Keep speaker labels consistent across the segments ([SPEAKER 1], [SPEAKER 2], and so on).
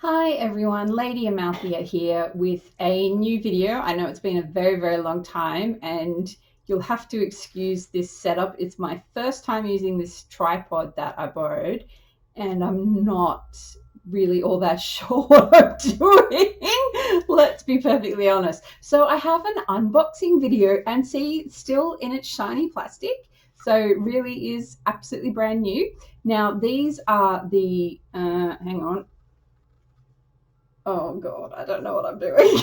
[SPEAKER 1] Hi everyone, Lady Amalthea here with a new video. I know it's been a very long time and you'll have to excuse this setup. It's my first time using this tripod that I borrowed and I'm not really all that sure what I'm doing. Let's be perfectly honest. So I have an unboxing video and see, it's still in its shiny plastic. So really is absolutely brand new. Now these are the, hang on. Oh God, I don't know what I'm doing.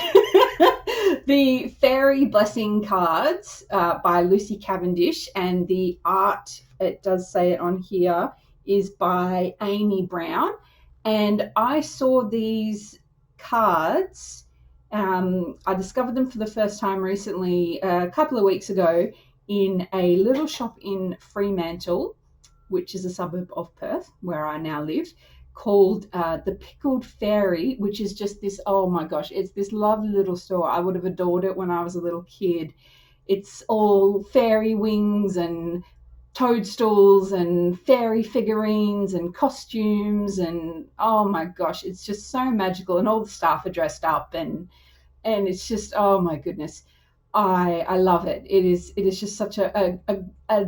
[SPEAKER 1] The Faery Blessing Cards by Lucy Cavendish, and the art, it does say it on here, is by Amy Brown. And I saw these cards. I discovered them for the first time recently, a couple of weeks ago, in a little shop in Fremantle, which is a suburb of Perth, where I now live, called the Pickled Fairy, which is just this, oh my gosh, it's this lovely little store. I would have adored it when I was a little kid. It's all fairy wings and toadstools and fairy figurines and costumes, and oh my gosh, it's just so magical, and all the staff are dressed up, and it's just, oh my goodness, I love it. It is just such a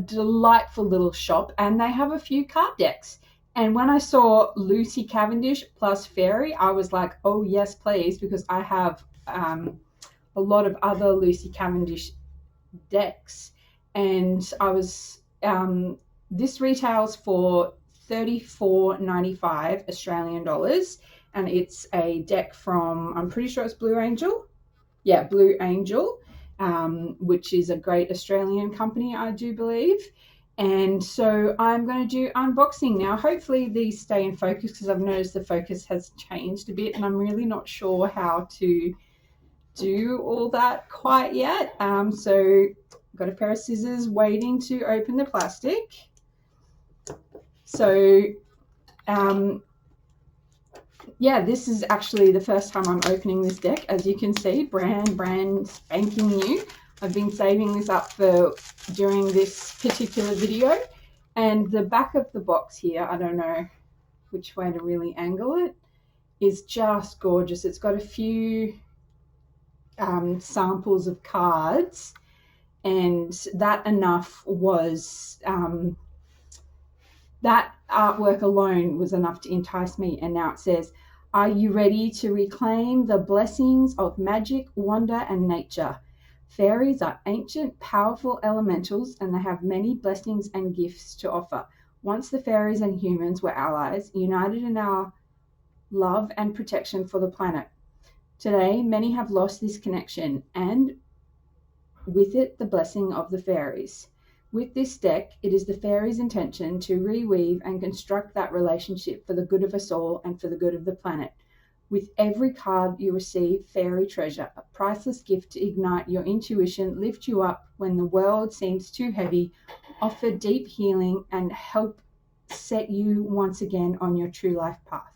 [SPEAKER 1] delightful little shop, and they have a few card decks. And when I saw Lucy Cavendish plus Fairy, I was like, oh yes, please, because I have a lot of other Lucy Cavendish decks, and I was this retails for $34.95 Australian dollars, and it's a deck from, I'm pretty sure it's Blue Angel. Yeah, Blue Angel, which is a great Australian company, I do believe. And so I'm going to do unboxing now. Hopefully these stay in focus, because I've noticed the focus has changed a bit and I'm really not sure how to do all that quite yet. So I've got a pair of scissors waiting to open the plastic. So yeah, this is actually the first time I'm opening this deck. As you can see, brand spanking new. I've been saving this up for during this particular video. And the back of the box here, I don't know which way to really angle it, is just gorgeous. It's got a few samples of cards, and that enough was, that artwork alone was enough to entice me. And now it says, are you ready to reclaim the blessings of magic, wonder, and nature? Fairies are ancient, powerful elementals, and they have many blessings and gifts to offer. Once the fairies and humans were allies, united in our love and protection for the planet. Today, many have lost this connection, and with it, the blessing of the fairies. With this deck, it is the fairies' intention to reweave and construct that relationship for the good of us all and for the good of the planet. With every card you receive, fairy treasure, a priceless gift to ignite your intuition, lift you up when the world seems too heavy, offer deep healing, and help set you once again on your true life path.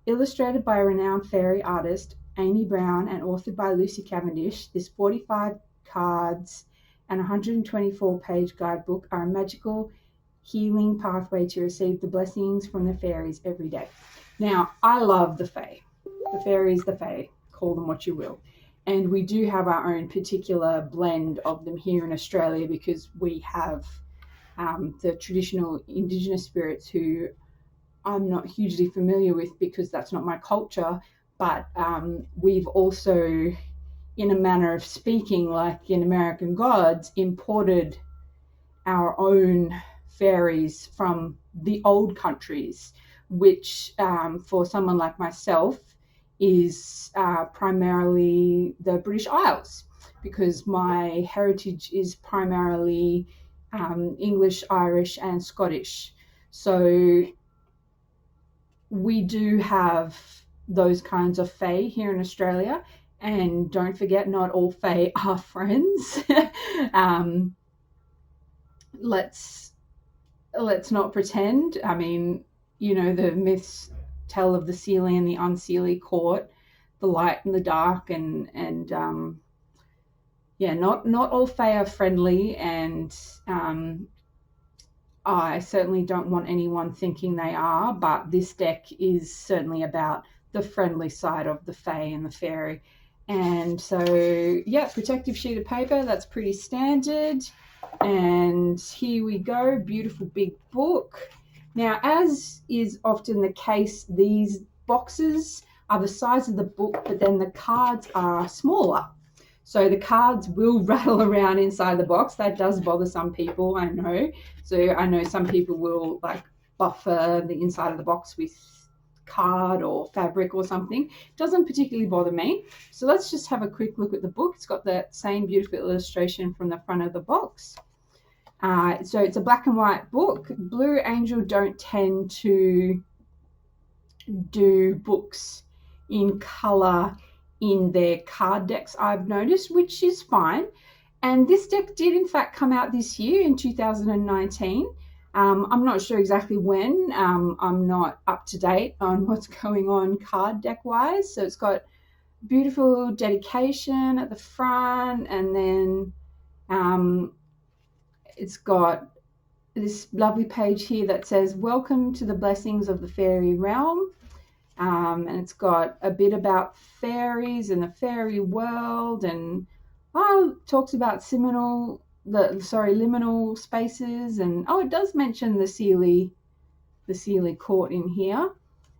[SPEAKER 1] Illustrated by renowned fairy artist Amy Brown and authored by Lucy Cavendish, this 45 cards and 124-page guidebook are a magical healing pathway to receive the blessings from the fairies every day. Now, I love the Fae. The fairies, the Fae, call them what you will. And we do have our own particular blend of them here in Australia, because we have the traditional Indigenous spirits, who I'm not hugely familiar with because that's not my culture, but we've also, in a manner of speaking, like in American Gods, imported our own fairies from the old countries, which for someone like myself is primarily the British Isles, because my heritage is primarily English, Irish, and Scottish. So we do have those kinds of fae here in Australia. And don't forget, not all fae are friends. Let's not pretend. I mean, you know, the myths tell of the Seelie and the Unseelie court, the light and the dark, and yeah, not all fae are friendly, and I certainly don't want anyone thinking they are, but this deck is certainly about the friendly side of the fae and the fairy. And so, yeah, protective sheet of paper, that's pretty standard. And here we go, beautiful big book. Now, as is often the case, these boxes are the size of the book, but then the cards are smaller. So the cards will rattle around inside the box. That does bother some people, I know. So I know some people will like buffer the inside of the box with card or fabric or something. It doesn't particularly bother me. So let's just have a quick look at the book. It's got that same beautiful illustration from the front of the box. So it's a black and white book. Blue Angel don't tend to do books in color in their card decks, I've noticed, which is fine. And this deck did in fact come out this year in 2019. I'm not sure exactly when. I'm not up to date on what's going on card deck wise. So it's got beautiful dedication at the front, and then it's got this lovely page here that says, "Welcome to the blessings of the fairy realm." And it's got a bit about fairies and the fairy world, and talks about liminal spaces, and it does mention the Sealy court in here.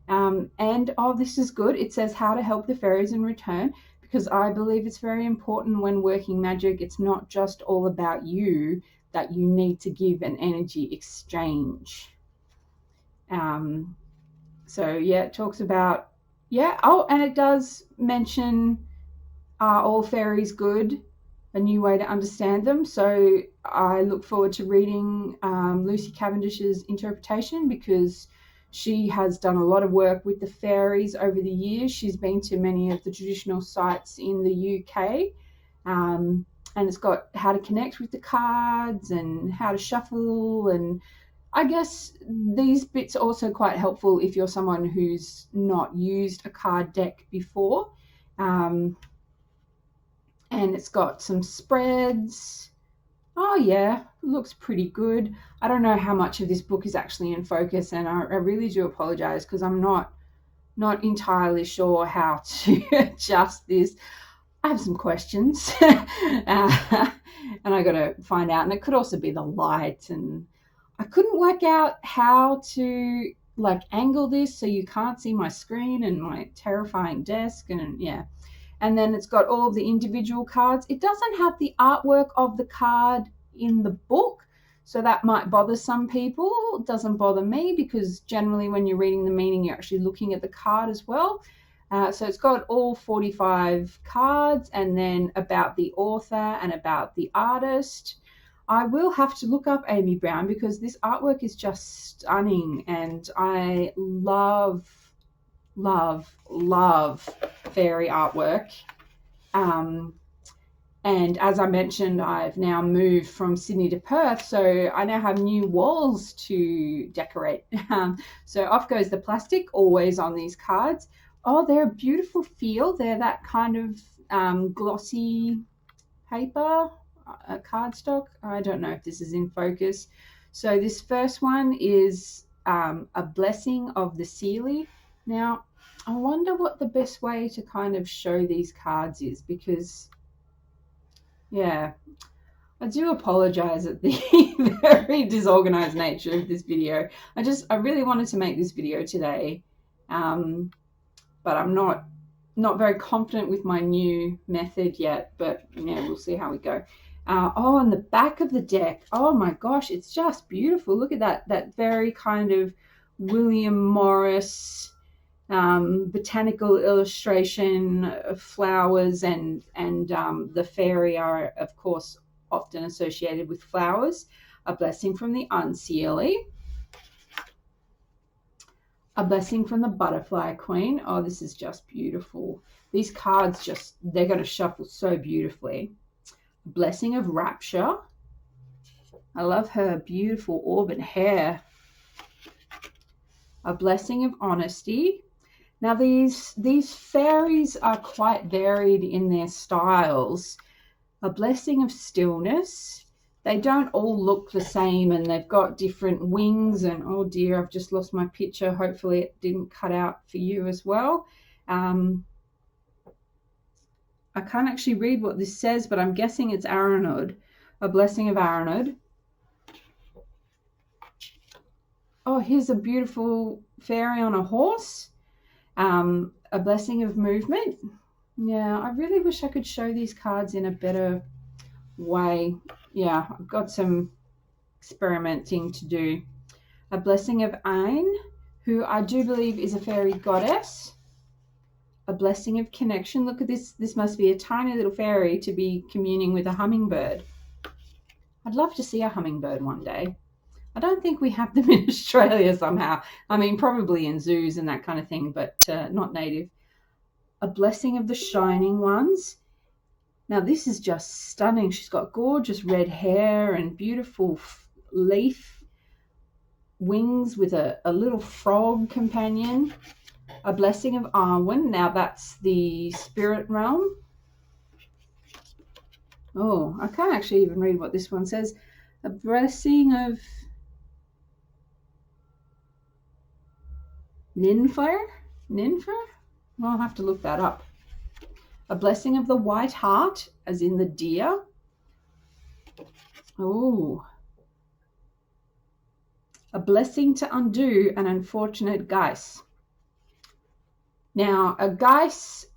[SPEAKER 1] And this is good. It says how to help the fairies in return, because I believe it's very important when working magic. It's not just all about you, that you need to give an energy exchange. So yeah, it talks about, and it does mention, are all fairies good? A new way to understand them. So I look forward to reading Lucy Cavendish's interpretation, because she has done a lot of work with the fairies over the years. She's been to many of the traditional sites in the UK, and it's got how to connect with the cards and how to shuffle, and I guess these bits are also quite helpful if you're someone who's not used a card deck before. And it's got some spreads. Oh yeah, looks pretty good. I don't know how much of this book is actually in focus, and I really do apologize, because I'm not entirely sure how to adjust this. I have some questions and I got to find out. And it could also be the light, and I couldn't work out how to like angle this so you can't see my screen and my terrifying desk, and yeah. And then it's got all of the individual cards. It doesn't have the artwork of the card in the book, so that might bother some people. It doesn't bother me, because generally when you're reading the meaning, you're actually looking at the card as well. So it's got all 45 cards, and then about the author and about the artist. I will have to look up Amy Brown, because this artwork is just stunning, and I love fairy artwork. And as I mentioned, I've now moved from Sydney to Perth, so I now have new walls to decorate. So off goes the plastic, always on these cards. Oh, they're a beautiful feel. They're that kind of glossy paper, cardstock. I don't know if this is in focus. So this first one is a blessing of the Sealy. Now, I wonder what the best way to kind of show these cards is, because, yeah, I do apologize at the very disorganized nature of this video. I really wanted to make this video today, but I'm not very confident with my new method yet, but yeah, we'll see how we go. And the back of the deck, oh my gosh, it's just beautiful. Look at that very kind of William Morris botanical illustration of flowers, and the fairy are of course often associated with flowers. A blessing from the Unseelie. A blessing from the Butterfly Queen. Oh, this is just beautiful. These cards they're going to shuffle so beautifully. A blessing of Rapture. I love her beautiful auburn hair. A blessing of Honesty. Now these fairies are quite varied in their styles. A blessing of Stillness. They don't all look the same, and they've got different wings, and oh dear, I've just lost my picture. Hopefully it didn't cut out for you as well. I can't actually read what this says, but I'm guessing it's Aranod. A blessing of Aranod. Oh, here's a beautiful fairy on a horse. A blessing of movement. Yeah, I really wish I could show these cards in a better way. Yeah, I've got some experimenting to do. A blessing of Ain, who I do believe is a fairy goddess. A blessing of connection. Look at this. This must be a tiny little fairy to be communing with a hummingbird. I'd love to see a hummingbird one day. I don't think we have them in Australia somehow. I mean, probably in zoos and that kind of thing, but not native. A blessing of the shining ones. Now, this is just stunning. She's got gorgeous red hair and beautiful leaf wings with a little frog companion. A blessing of Arwen. Now, that's the spirit realm. Oh, I can't actually even read what this one says. A blessing of Ninfer? I'll have to look that up. A blessing of the white heart, as in the deer. Oh. A blessing to undo an unfortunate geis. Now, a geis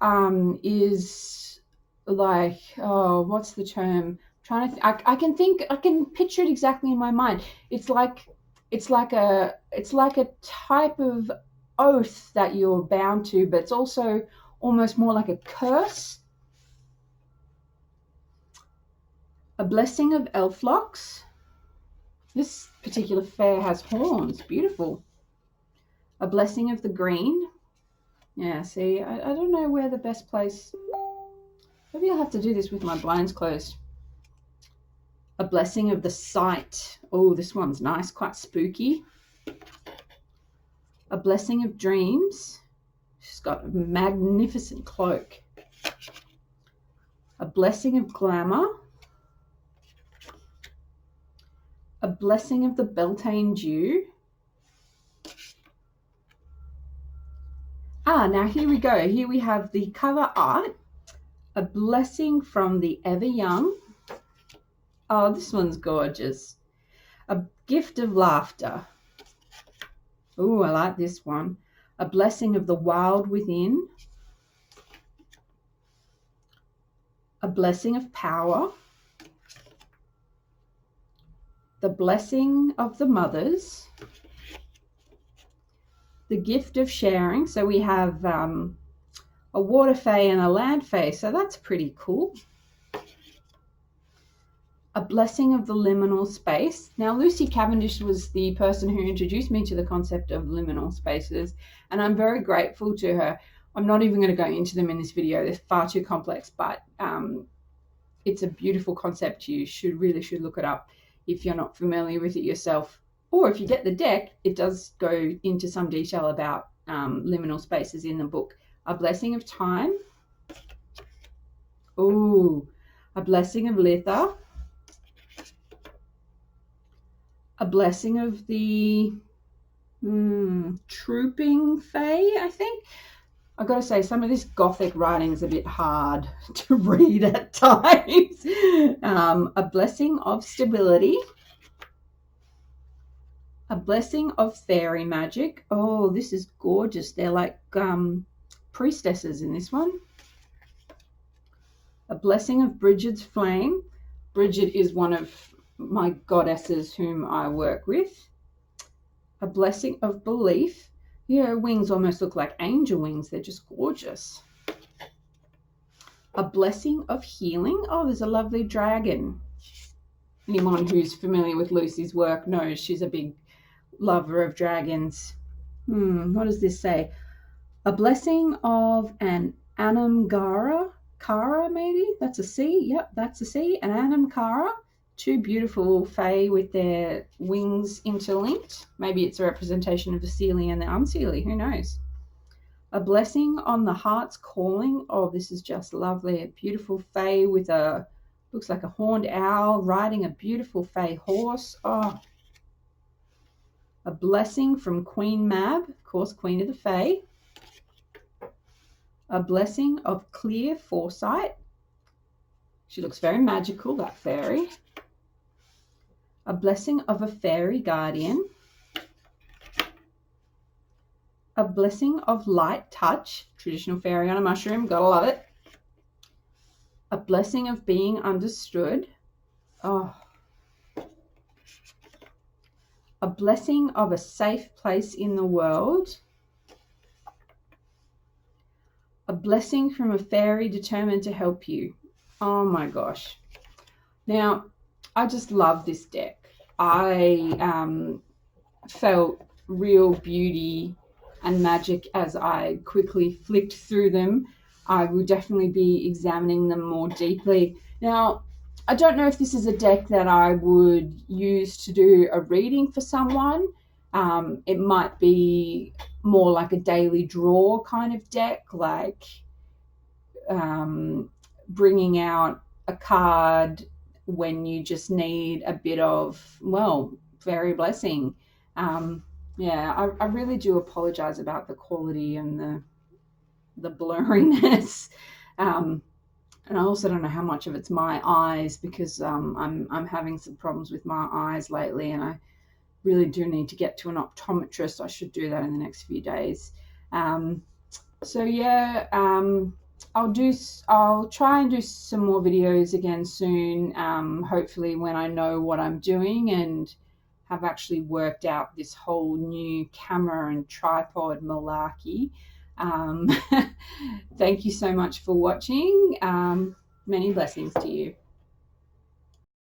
[SPEAKER 1] is like, oh, what's the term? I can picture it exactly in my mind. It's like a type of oath that you're bound to, but it's also almost more like a curse. A blessing of elflocks. This particular fair has horns. Beautiful. A blessing of the green. Yeah, see, I don't know where the best place. Maybe I'll have to do this with my blinds closed. A blessing of the sight. Oh, this one's nice, quite spooky. A blessing of dreams. She's got a magnificent cloak. A blessing of glamour. A blessing of the Beltane dew. Now here we go. Here we have the cover art. A blessing from the ever young. Oh, this one's gorgeous. A gift of laughter. Oh, I like this one. A blessing of the wild within. A blessing of power. The blessing of the mothers. The gift of sharing. So we have a water fae and a land fae. So that's pretty cool. A blessing of the liminal space. Now, Lucy Cavendish was the person who introduced me to the concept of liminal spaces, and I'm very grateful to her. I'm not even going to go into them in this video. They're far too complex, but it's a beautiful concept. You really should look it up if you're not familiar with it yourself. Or if you get the deck, it does go into some detail about liminal spaces in the book. A blessing of time. Ooh, a blessing of Litha. A blessing of the trooping fae, I think. I've got to say, some of this Gothic writing is a bit hard to read at times. A blessing of stability. A blessing of fairy magic. Oh, this is gorgeous. They're like priestesses in this one. A blessing of Bridget's flame. Bridget is one of my goddesses whom I work with. A blessing of belief. Yeah, her wings almost look like angel wings. They're just gorgeous. A blessing of healing. Oh, there's a lovely dragon. Anyone who's familiar with Lucy's work knows she's a big lover of dragons. What does this say? A blessing of an Anamgara. Kara, maybe? That's a C. Yep, that's a C. An Anamkara. Two beautiful fae with their wings interlinked. Maybe it's a representation of the Seelie and the Unseelie. Who knows? A blessing on the heart's calling. Oh, this is just lovely. A beautiful fae with a, looks like a horned owl riding a beautiful fae horse. Oh. A blessing from Queen Mab. Of course, Queen of the Fae. A blessing of clear foresight. She looks very magical, that fairy. A blessing of a fairy guardian. A blessing of light touch. Traditional fairy on a mushroom, gotta love it. A blessing of being understood. Oh. A blessing of a safe place in the world. A blessing from a fairy determined to help you. Oh my gosh. Now, I just love this deck. I felt real beauty and magic as I quickly flicked through them. I will definitely be examining them more deeply. Now, I don't know if this is a deck that I would use to do a reading for someone. It might be more like a daily draw kind of deck, like bringing out a card when you just need a bit of, well, fairy blessing. Yeah, I really do apologize about the quality and the blurriness. And I also don't know how much of it's my eyes, because I'm having some problems with my eyes lately, and I really do need to get to an optometrist. I should do that in the next few days. So yeah, I'll try and do some more videos again soon. Hopefully when I know what I'm doing and have actually worked out this whole new camera and tripod malarkey. Thank you so much for watching. Many blessings to you.